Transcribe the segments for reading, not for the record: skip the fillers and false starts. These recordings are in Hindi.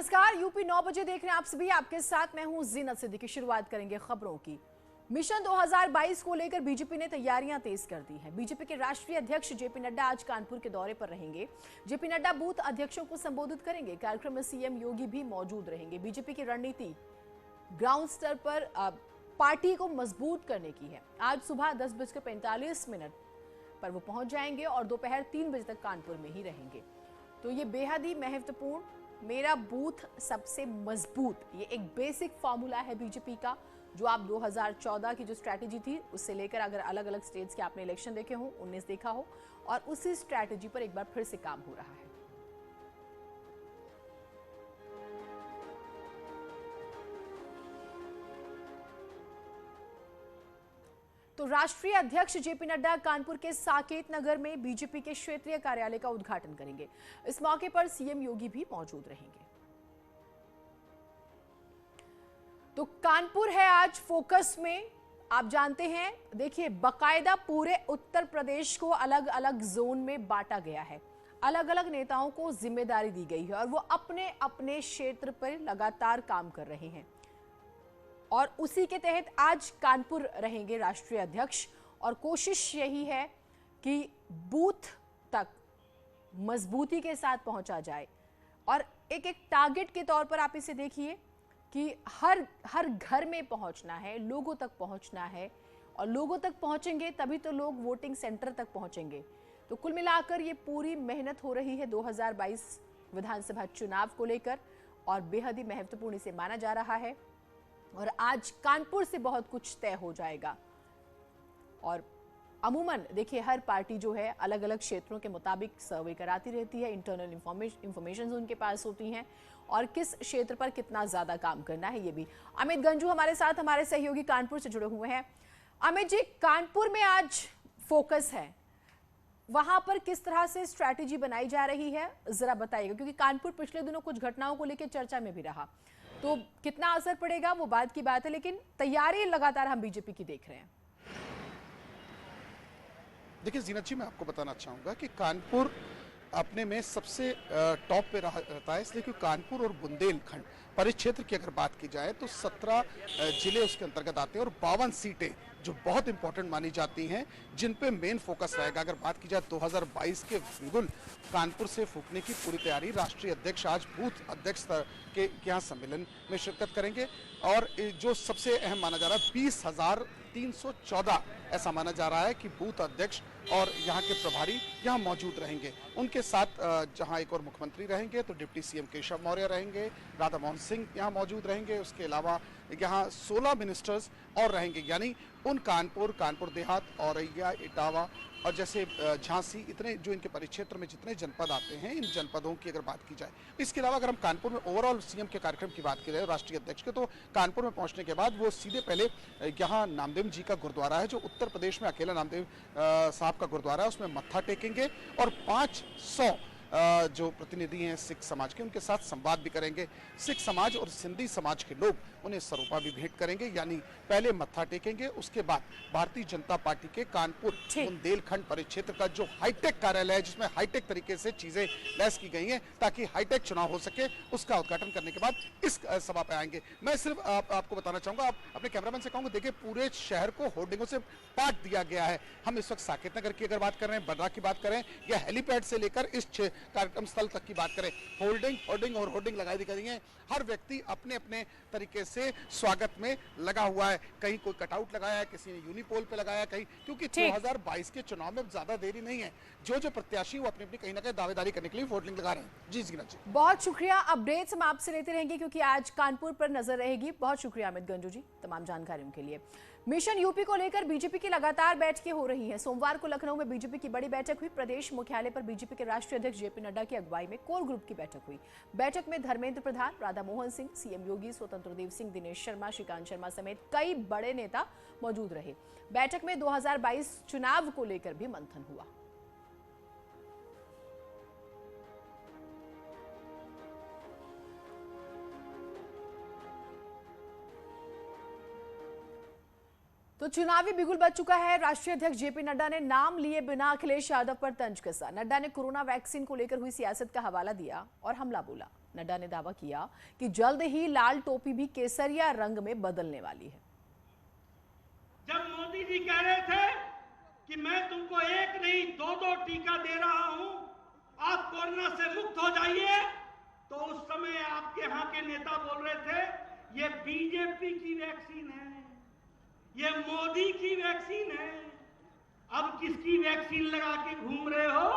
नमस्कार, यूपी 9 बजे देख रहे हैं आप सभी। आपके साथ मैं हूं जीनत सिद्दीकी। शुरुआत करेंगे खबरों की। मिशन 2022 को लेकर बीजेपी ने तैयारियां तेज कर दी हैं। बीजेपी के राष्ट्रीय अध्यक्ष जेपी नड्डा आज कानपुर के दौरे पर रहेंगे। जेपी नड्डा बूथ अध्यक्षों को संबोधित करेंगे। कार्यक्रम में सीएम योगी भी मौजूद रहेंगे। बीजेपी की रणनीति ग्राउंड स्तर पर पार्टी को मजबूत करने की है। आज सुबह 10:45 पर वो पहुंच जाएंगे और दोपहर 3 बजे तक कानपुर में ही रहेंगे। तो ये बेहद ही महत्वपूर्ण, मेरा बूथ सबसे मजबूत, ये एक बेसिक फॉर्मूला है बीजेपी का, जो आप 2014 की जो स्ट्रैटेजी थी उससे लेकर अगर अलग अलग स्टेट्स के आपने इलेक्शन देखे हो, 19 देखा हो, और उसी स्ट्रैटेजी पर एक बार फिर से काम हो रहा है। तो राष्ट्रीय अध्यक्ष जेपी नड्डा कानपुर के साकेत नगर में बीजेपी के क्षेत्रीय कार्यालय का उद्घाटन करेंगे। इस मौके पर सीएम योगी भी मौजूद रहेंगे। तो कानपुर है आज फोकस में। आप जानते हैं, देखिए, बाकायदा पूरे उत्तर प्रदेश को अलग अलग जोन में बांटा गया है। अलग अलग नेताओं को जिम्मेदारी दी गई है और वो अपने अपने क्षेत्र पर लगातार काम कर रहे हैं। और उसी के तहत आज कानपुर रहेंगे राष्ट्रीय अध्यक्ष, और कोशिश यही है कि बूथ तक मजबूती के साथ पहुंचा जाए। और एक एक टारगेट के तौर पर आप इसे देखिए कि हर घर में पहुंचना है, लोगों तक पहुंचना है, और लोगों तक पहुंचेंगे तभी तो लोग वोटिंग सेंटर तक पहुंचेंगे। तो कुल मिलाकर ये पूरी मेहनत हो रही है 2022 विधानसभा चुनाव को लेकर, और बेहद ही महत्वपूर्ण इसे माना जा रहा है। और आज कानपुर से बहुत कुछ तय हो जाएगा। और अमूमन देखिए, हर पार्टी जो है अलग अलग क्षेत्रों के मुताबिक सर्वे कराती रहती है, इंटरनल इंफॉर्मेशन उनके पास होती हैं, और किस क्षेत्र पर कितना ज्यादा काम करना है ये भी। अमित गंजू हमारे साथ, हमारे सहयोगी कानपुर से जुड़े हुए हैं। अमित जी, कानपुर में आज फोकस है, वहां पर किस तरह से स्ट्रैटेजी बनाई जा रही है, जरा बताइएगा, क्योंकि कानपुर पिछले दिनों कुछ घटनाओं को लेकर चर्चा में भी रहा। तो कितना असर पड़ेगा वो बात की बात है, लेकिन तैयारी लगातार हम बीजेपी की देख रहे हैं। देखिए जीनत जी, मैं आपको बताना चाहूंगा कि कानपुर अपने में सबसे टॉप पे रहता है, इसलिए कि कानपुर और बुंदेलखंड परिक्षेत्र की अगर बात की जाए तो 17 जिले उसके अंतर्गत आते हैं और 52 सीटें जो बहुत इंपॉर्टेंट मानी जाती हैं, जिन पे मेन फोकस रहेगा। अगर बात की जाए 2022 के बिल्कुल कानपुर से फूंकने की पूरी तैयारी। राष्ट्रीय अध्यक्ष आज बूथ अध्यक्ष के यहाँ सम्मेलन में शिरकत करेंगे, और जो सबसे अहम माना जा रहा है 20,314 ऐसा माना जा रहा है कि बूथ अध्यक्ष और यहाँ के प्रभारी यहाँ मौजूद रहेंगे। उनके साथ जहाँ एक और मुख्यमंत्री रहेंगे तो डिप्टी सीएम केशव मौर्य रहेंगे, राधा मोहन सिंह यहाँ मौजूद रहेंगे। उसके अलावा यहाँ 16 मिनिस्टर्स और रहेंगे, यानी उन कानपुर देहात, औरैया, इटावा और जैसे झांसी, इतने जो इनके परिक्षेत्र में जितने जनपद आते हैं, इन जनपदों की अगर बात की जाए। इसके अलावा अगर हम कानपुर में ओवरऑल सीएम के कार्यक्रम की बात करें राष्ट्रीय अध्यक्ष के, तो कानपुर में पहुंचने के बाद वो सीधे पहले यहाँ नामदेव जी का गुरुद्वारा है, जो उत्तर प्रदेश में अकेला नामदेव साहब का गुरुद्वारा है, उसमें मत्था टेकेंगे और 500 जो प्रतिनिधि हैं सिख समाज के, उनके साथ संवाद भी करेंगे। सिख समाज और सिंधी समाज के लोग उन्हें सरूपा भी भेंट करेंगे, यानी पहले मत्था टेकेंगे, उसके बाद भारतीय जनता पार्टी के कानपुर बुंदेलखंड परिक्षेत्र का जो हाईटेक कार्यालय है, जिसमें हाईटेक तरीके से चीजें लैस की गई हैं ताकि हाईटेक चुनाव हो सके, उसका उद्घाटन करने के बाद इस सभा पे आएंगे। मैं सिर्फ आपको बताना चाहूंगा, आप अपने कैमरामैन से कहूंगा, देखिए पूरे शहर को होर्डिंगों से पाट दिया गया है। हम इस वक्त साकेत नगर की अगर बात कर रहे हैं, बर्रा की बात करें, या हेलीपैड से लेकर इस कार्यक्रम स्थल तक की बात करें, होर्डिंग लगाई दी गई है। हर व्यक्ति अपने अपने तरीके से स्वागत में लगा हुआ है। कहीं कोई कटआउट लगाया है, किसी ने यूनिपोल पे लगाया, कहीं, क्योंकि 2022 के चुनाव में ज्यादा देरी नहीं है। जो प्रत्याशी वो अपनी अपनी कहीं ना कहीं दावेदारी करने के लिए होर्डिंग लगा रहे हैं। जी जीनत जी, बहुत शुक्रिया। अपडेट्स हम आपसे लेते रहेंगे, क्योंकि आज कानपुर पर नजर रहेगी। बहुत शुक्रिया अमित गंजू जी तमाम जानकारियों के लिए। मिशन यूपी को लेकर बीजेपी की लगातार बैठकें हो रही हैं। सोमवार को लखनऊ में बीजेपी की बड़ी बैठक हुई। प्रदेश मुख्यालय पर बीजेपी के राष्ट्रीय अध्यक्ष जेपी नड्डा की अगुवाई में कोर ग्रुप की बैठक हुई। बैठक में धर्मेंद्र प्रधान, राधा मोहन सिंह, सीएम योगी, स्वतंत्र देव सिंह, दिनेश शर्मा, श्रीकांत शर्मा समेत कई बड़े नेता मौजूद रहे। बैठक में 2022 चुनाव को लेकर भी मंथन हुआ। तो चुनावी बिगुल बज चुका है। राष्ट्रीय अध्यक्ष जेपी नड्डा ने नाम लिए बिना अखिलेश यादव पर तंज कसा। नड्डा ने कोरोना वैक्सीन को लेकर हुई सियासत का हवाला दिया और हमला बोला। नड्डा ने दावा किया कि जल्द ही लाल टोपी भी केसरिया रंग में बदलने वाली है। जब मोदी जी कह रहे थे कि मैं तुमको एक नहीं दो टीका दे रहा हूं, आप कोरोना से मुक्त हो जाइए, तो उस समय आपके यहां के नेता बोल रहे थे ये बीजेपी की वैक्सीन है, ये मोदी की वैक्सीन है। अब किसकी वैक्सीन लगा के घूम रहे हो?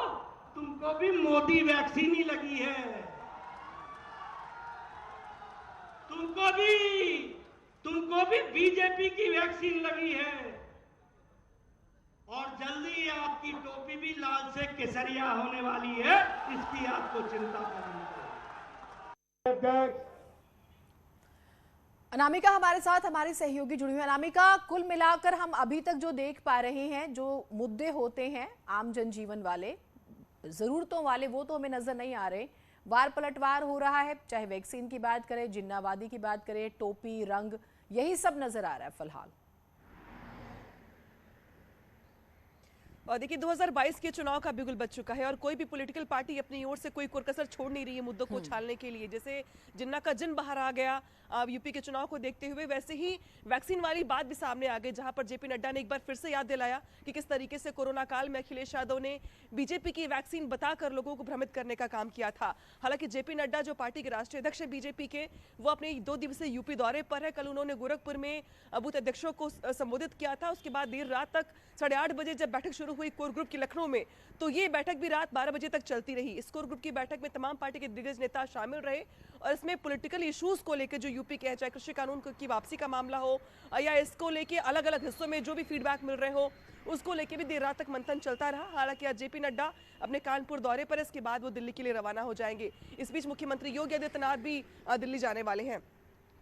तुमको भी मोदी वैक्सीन ही लगी है, तुमको भी बीजेपी की वैक्सीन लगी है, और जल्दी आपकी टोपी भी लाल से केसरिया होने वाली है, इसकी आपको चिंता करनी है। अनामिका हमारे साथ हमारी सहयोगी जुड़ी हुई। अनामिका, कुल मिलाकर हम अभी तक जो देख पा रहे हैं, जो मुद्दे होते हैं आम जनजीवन वाले, जरूरतों वाले, वो तो हमें नजर नहीं आ रहे। वार पलटवार हो रहा है, चाहे वैक्सीन की बात करें, जिन्नावादी की बात करें, टोपी, रंग, यही सब नजर आ रहा है फिलहाल। और देखिए 2022 के चुनाव का बिगुल बच चुका है और कोई भी पॉलिटिकल पार्टी अपनी ओर से कोई कुरकसर छोड़ नहीं रही है मुद्दों को उछालने के लिए। जैसे जिन्ना का जिन बाहर आ गया यूपी के चुनाव को देखते हुए, वैसे ही वैक्सीन वाली बात भी सामने आ गई, जहां पर जेपी नड्डा ने एक बार फिर से याद दिलाया कि किस तरीके से कोरोना काल में अखिलेश यादव ने बीजेपी की वैक्सीन बताकर लोगों को भ्रमित करने का काम किया था। हालांकि जेपी नड्डा जो पार्टी के राष्ट्रीय अध्यक्ष है बीजेपी के, वो अपने 2 दिवसीय यूपी दौरे पर है। कल उन्होंने गोरखपुर में बूथ अध्यक्षों को संबोधित किया था। उसके बाद देर रात तक 8:30 बजे जब बैठक शुरू हुई कोर ग्रुप की लखनऊ में, तो ये बैठक भी रात 12 बजे तक चलती रही। इस कोर ग्रुप की बैठक में तमाम पार्टी के दिग्गज नेता शामिल रहे और इसमें पॉलिटिकल इश्यूज को लेकर जो यूपी के, चाहे कृषि कानून की वापसी का मामला हो या इसको लेके अलग अलग हिस्सों में जो भी फीडबैक मिल रहे हो, उसको लेके भी देर रात तक मंथन चलता रहा। हालांकि आज जेपी नड्डा अपने कानपुर दौरे पर, इसके बाद वो दिल्ली के लिए रवाना हो जाएंगे। इस बीच मुख्यमंत्री योगी आदित्यनाथ भी दिल्ली जाने वाले हैं।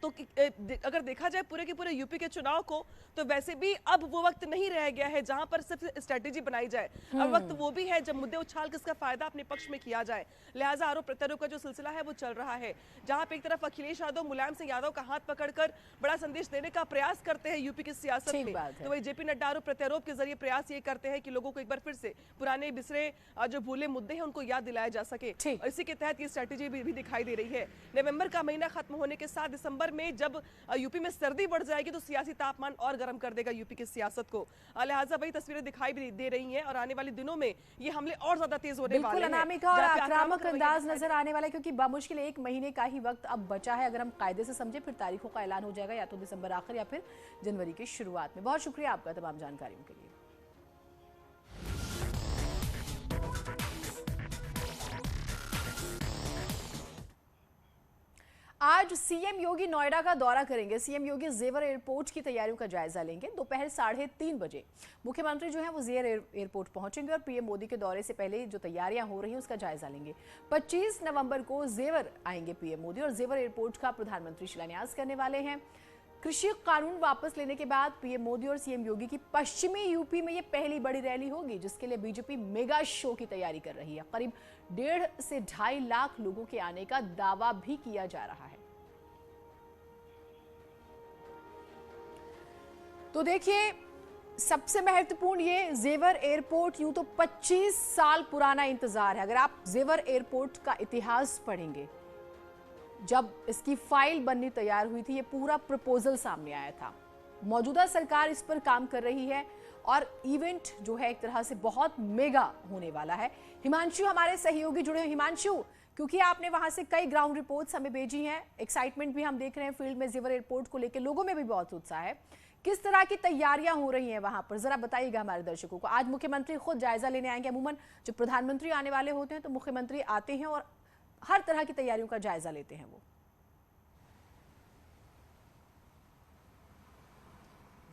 तो अगर देखा जाए पूरे के पूरे यूपी के चुनाव को, तो वैसे भी अब वो वक्त नहीं रह गया है जहां पर सिर्फ स्ट्रेटेजी बनाई जाए। अब वक्त वो भी है जब मुद्दे उछाल के इसका फायदा अपने पक्ष में किया जाए। लिहाजा आरोप प्रत्यारोप का जो सिलसिला है वो चल रहा है, जहां पे एक तरफ अखिलेश यादव मुलायम सिंह यादव का हाथ पकड़कर बड़ा संदेश देने का प्रयास करते हैं यूपी की सियासत में, तो वही जेपी नड्डा आरोप प्रत्यारोप के जरिए प्रयास ये करते हैं कि लोगों को एक बार फिर से पुराने बिसरे जो भूले मुद्दे हैं उनको याद दिलाया जा सके। और इसी के तहत ये स्ट्रेटेजी भी दिखाई दे रही है। नवंबर का महीना खत्म होने के साथ दिसंबर में जब यूपी में सर्दी बढ़ जाएगी तो सियासी तापमान और गर्म कर देगा यूपी की सियासत को। लिहाजा वही तस्वीरें दिखाई भी दे रही हैं और आने वाले दिनों में ये हमले और ज्यादा तेज होने वाले हैं। अनामिका, और आक्रामक अंदाज नजर आने वाला है, क्योंकि बामुश्किल 1 महीने का ही वक्त अब बचा है। अगर हम कायदे से समझे, फिर तारीखों का ऐलान हो जाएगा या तो दिसंबर आखिर या फिर जनवरी की शुरुआत में। बहुत शुक्रिया आपका तमाम जानकारियों के लिए। आज सीएम योगी नोएडा का दौरा करेंगे। सीएम योगी जेवर एयरपोर्ट की तैयारियों का जायजा लेंगे। दोपहर 3:30 बजे मुख्यमंत्री जो है वो जेवर एयरपोर्ट पहुंचेंगे और पीएम मोदी के दौरे से पहले जो तैयारियां हो रही हैं उसका जायजा लेंगे। 25 नवंबर को जेवर आएंगे पीएम मोदी और जेवर एयरपोर्ट का प्रधानमंत्री शिलान्यास करने वाले हैं। कृषि कानून वापस लेने के बाद पीएम मोदी और सीएम योगी की पश्चिमी यूपी में ये पहली बड़ी रैली होगी, जिसके लिए बीजेपी मेगा शो की तैयारी कर रही है। करीब 1.5 से 2.5 लाख लोगों के आने का दावा भी किया जा रहा है। तो देखिए, सबसे महत्वपूर्ण ये जेवर एयरपोर्ट, यूं तो 25 साल पुराना इंतजार है। अगर आप जेवर एयरपोर्ट का इतिहास पढ़ेंगे, जब इसकी फाइल बननी तैयार हुई थी, ये पूरा प्रपोजल सामने आया था। मौजूदा सरकार इस पर काम कर रही है और इवेंट जो है एक तरह से बहुत मेगा होने वाला है। हिमांशु हमारे सहयोगी जुड़े हैं। हिमांशु, क्योंकि आपने वहां से कई ग्राउंड रिपोर्ट्स हमें भेजी हैं, एक्साइटमेंट भी हम देख रहे हैं फील्ड में जेवर एयरपोर्ट को लेकर, लोगों में भी बहुत उत्साह है। किस तरह की तैयारियां हो रही हैं वहां पर, जरा बताइएगा हमारे दर्शकों को। आज मुख्यमंत्री खुद जायजा लेने आएंगे। अमूमन जब प्रधानमंत्री आने वाले होते हैं तो मुख्यमंत्री आते हैं और हर तरह की तैयारियों का जायजा लेते हैं वो।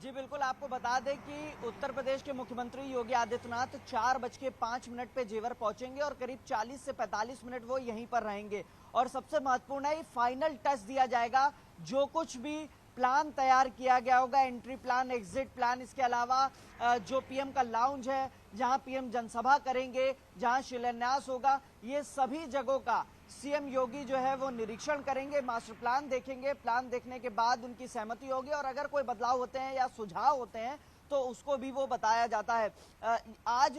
जी बिल्कुल, आपको बता दें कि उत्तर प्रदेश के मुख्यमंत्री योगी आदित्यनाथ 4:05 पे जेवर पहुंचेंगे और करीब 40 से 45 मिनट वो यहीं पर रहेंगे। और सबसे महत्वपूर्ण है, फाइनल टच दिया जाएगा जो कुछ भी प्लान तैयार किया गया होगा, एंट्री प्लान, एग्जिट प्लान, इसके अलावा जो पीएम का लाउंज है जहां पीएम जनसभा करेंगे, जहां शिलान्यास होगा, ये सभी जगहों का सीएम योगी जो है वो निरीक्षण करेंगे, मास्टर प्लान देखेंगे। प्लान देखने के बाद उनकी सहमति होगी और अगर कोई बदलाव होते हैं या सुझाव होते हैं तो उसको भी वो बताया जाता है। आज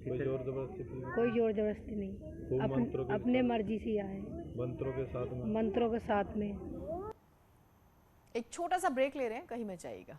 कोई जोर जबरदस्ती कोई जोर जबरदस्ती नहीं, अपने मर्जी से आए, मंत्रों के साथ में। एक छोटा सा ब्रेक ले रहे हैं, कहीं मत जाइएगा।